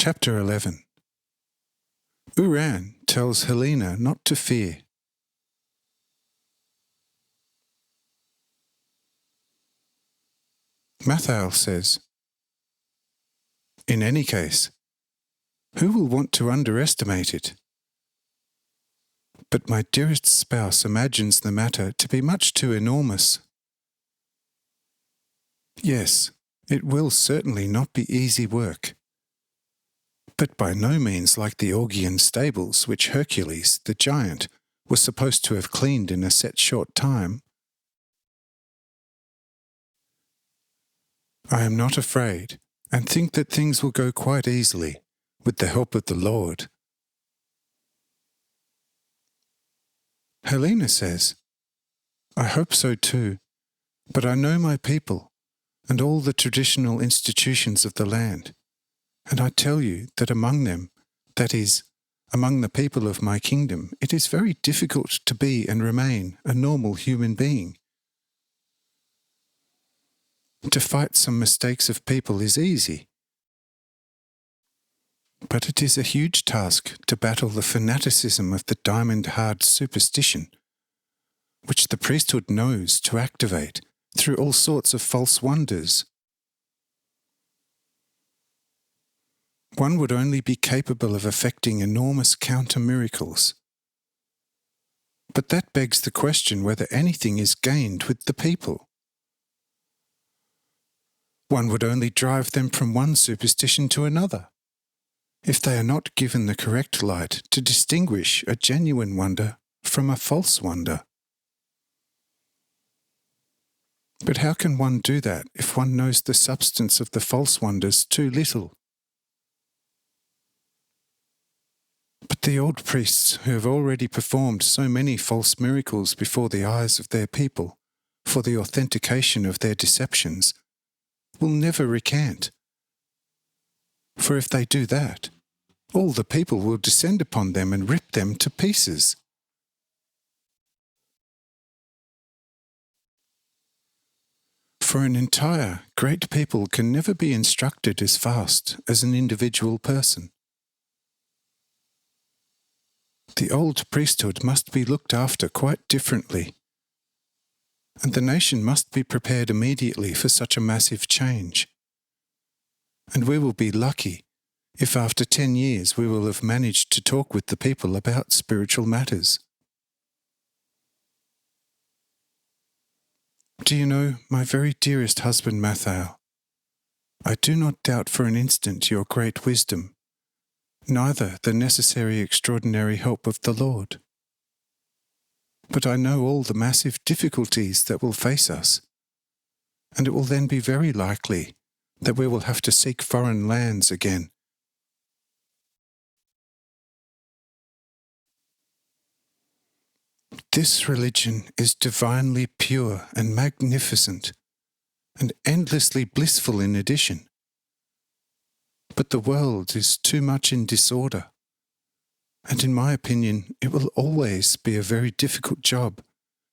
Chapter 11. Uran tells Helena not to fear. Mathael says, "In any case, who will want to underestimate it? But my dearest spouse imagines the matter to be much too enormous. Yes, it will certainly not be easy work, but by no means like the Augean stables which Hercules, the giant, was supposed to have cleaned in a set short time. I am not afraid, and think that things will go quite easily, with the help of the Lord." Helena says, "I hope so too, but I know my people and all the traditional institutions of the land, and I tell you that among them, that is, among the people of my kingdom, it is very difficult to be and remain a normal human being. To fight some mistakes of people is easy, but it is a huge task to battle the fanaticism of the diamond-hard superstition, which the priesthood knows to activate through all sorts of false wonders. One would only be capable of effecting enormous counter-miracles. But that begs the question whether anything is gained with the people. One would only drive them from one superstition to another, if they are not given the correct light to distinguish a genuine wonder from a false wonder. But how can one do that if one knows the substance of the false wonders too little? But the old priests who have already performed so many false miracles before the eyes of their people for the authentication of their deceptions will never recant. For if they do that, all the people will descend upon them and rip them to pieces. For an entire, great people can never be instructed as fast as an individual person. The old priesthood must be looked after quite differently, and the nation must be prepared immediately for such a massive change. And we will be lucky if after 10 years we will have managed to talk with the people about spiritual matters. Do you know, my very dearest husband Mathael, I do not doubt for an instant your great wisdom, neither the necessary extraordinary help of the Lord. But I know all the massive difficulties that will face us, and it will then be very likely that we will have to seek foreign lands again. This religion is divinely pure and magnificent, and endlessly blissful in addition. But the world is too much in disorder, and in my opinion it will always be a very difficult job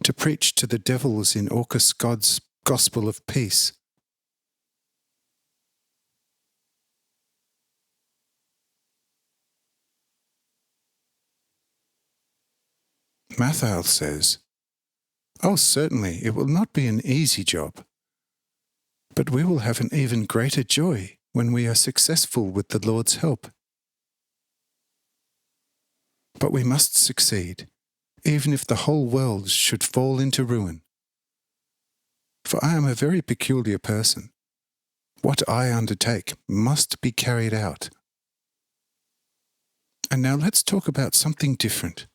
to preach to the devils in Orcus God's gospel of peace. Mathael says, "Oh, certainly it will not be an easy job, but we will have an even greater joy when we are successful with the Lord's help. But we must succeed, even if the whole world should fall into ruin. For I am a very peculiar person. What I undertake must be carried out. And now let's talk about something different.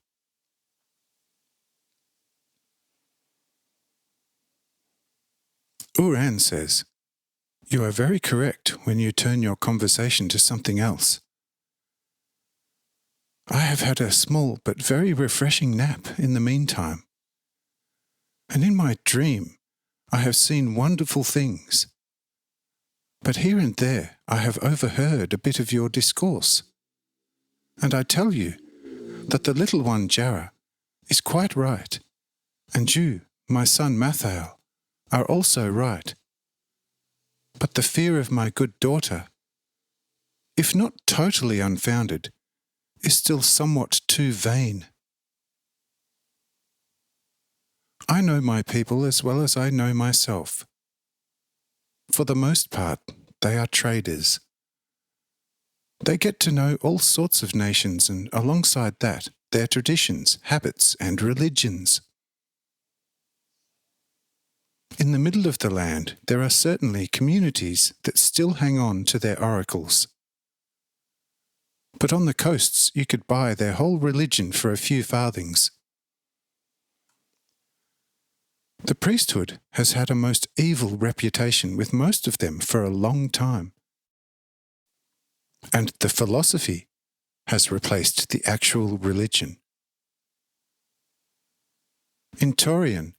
Uran says, "You are very correct when you turn your conversation to something else. I have had a small but very refreshing nap in the meantime, and in my dream I have seen wonderful things. But here and there I have overheard a bit of your discourse, and I tell you that the little one Jara is quite right, and you, my son Mathael, are also right. But the fear of my good daughter if not totally unfounded, is still somewhat too vain. I know my people as well as I know myself. For the most part, they are traders. They get to know all sorts of nations and, alongside that, their traditions, habits, and religions. In the middle of the land, there are certainly communities that still hang on to their oracles. But on the coasts, you could buy their whole religion for a few farthings. The priesthood has had a most evil reputation with most of them for a long time. And the philosophy has replaced the actual religion. In Taurian,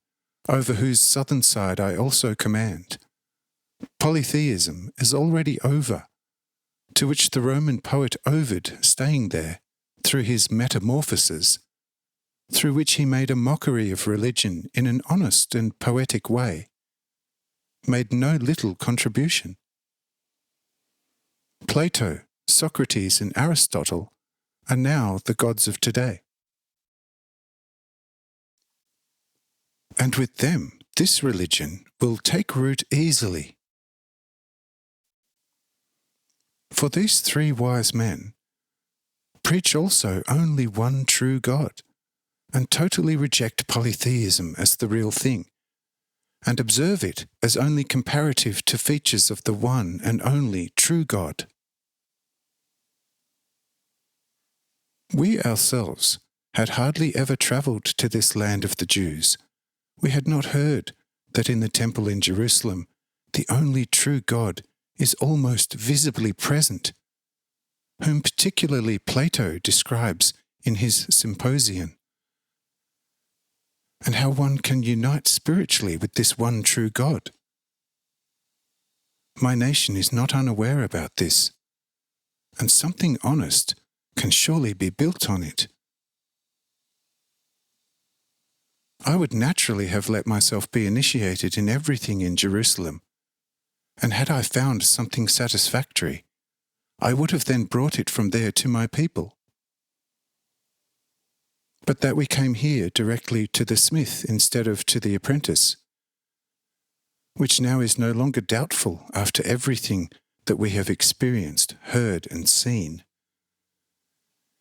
over whose southern side I also command, polytheism is already over, to which the Roman poet Ovid, staying there, through his Metamorphoses, through which he made a mockery of religion in an honest and poetic way, made no little contribution. Plato, Socrates, and Aristotle are now the gods of today. And with them, this religion will take root easily. For these three wise men preach also only one true God, and totally reject polytheism as the real thing, and observe it as only comparative to features of the one and only true God. We ourselves had hardly ever travelled to this land of the Jews. We had not heard that in the temple in Jerusalem the only true God is almost visibly present, whom particularly Plato describes in his Symposium, and how one can unite spiritually with this one true God. My nation is not unaware about this, and something honest can surely be built on it. I would naturally have let myself be initiated in everything in Jerusalem, and had I found something satisfactory, I would have then brought it from there to my people. But that we came here directly to the smith instead of to the apprentice, which now is no longer doubtful after everything that we have experienced, heard, and seen,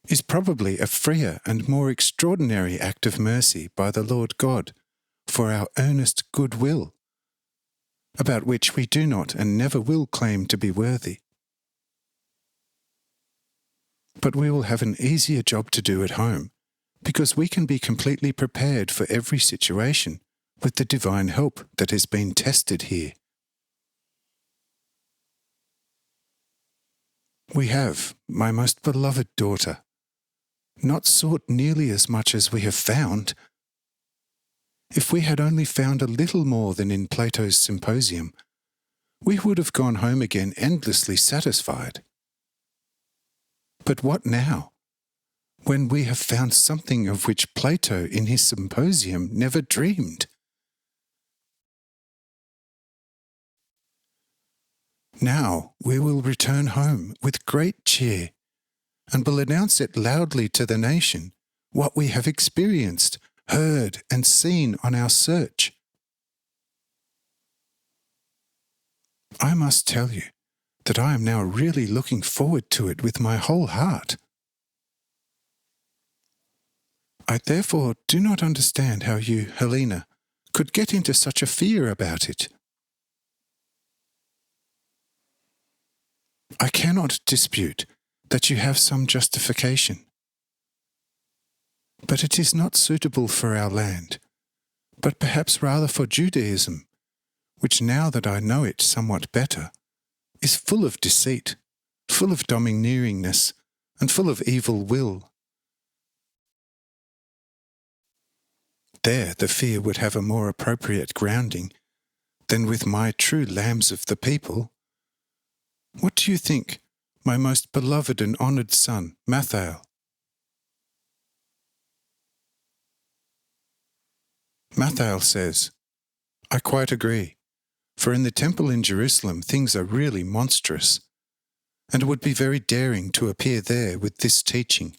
is probably a freer and more extraordinary act of mercy by the Lord God for our earnest good will, about which we do not and never will claim to be worthy. But we will have an easier job to do at home, because we can be completely prepared for every situation with the divine help that has been tested here. We have, my most beloved daughter, not sought nearly as much as we have found. If we had only found a little more than in Plato's Symposium, we would have gone home again endlessly satisfied. But what now, when we have found something of which Plato in his Symposium never dreamed? Now we will return home with great cheer, and will announce it loudly to the nation what we have experienced, heard, and seen on our search. I must tell you that I am now really looking forward to it with my whole heart. I therefore do not understand how you, Helena, could get into such a fear about it. I cannot dispute that you have some justification, but it is not suitable for our land, but perhaps rather for Judaism, which now that I know it somewhat better, is full of deceit, full of domineeringness, and full of evil will. There the fear would have a more appropriate grounding than with my true lambs of the people. What do you think, my most beloved and honoured son, Mathael? Mathael says, I quite agree, for in the temple in Jerusalem things are really monstrous. and it would be very daring to appear there with this teaching.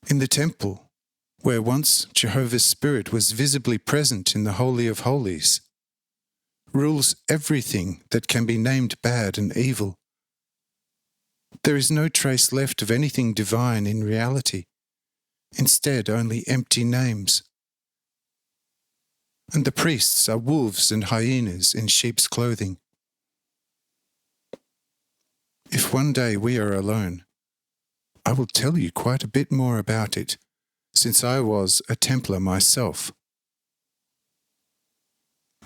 In the temple, where once Jehovah's Spirit was visibly present in the Holy of Holies, rules everything that can be named bad and evil. There is no trace left of anything divine in reality, instead only empty names. And the priests are wolves and hyenas in sheep's clothing. If one day we are alone, I will tell you quite a bit more about it, since I was a Templar myself.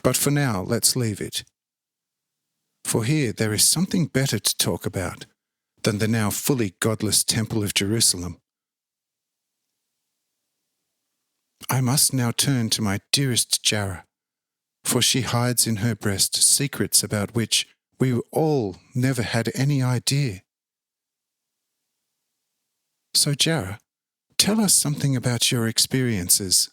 But for now, let's leave it. For here there is something better to talk about than the now fully godless Temple of Jerusalem. I must now turn to my dearest Jara, for she hides in her breast secrets about which we all never had any idea. So Jara, tell us something about your experiences.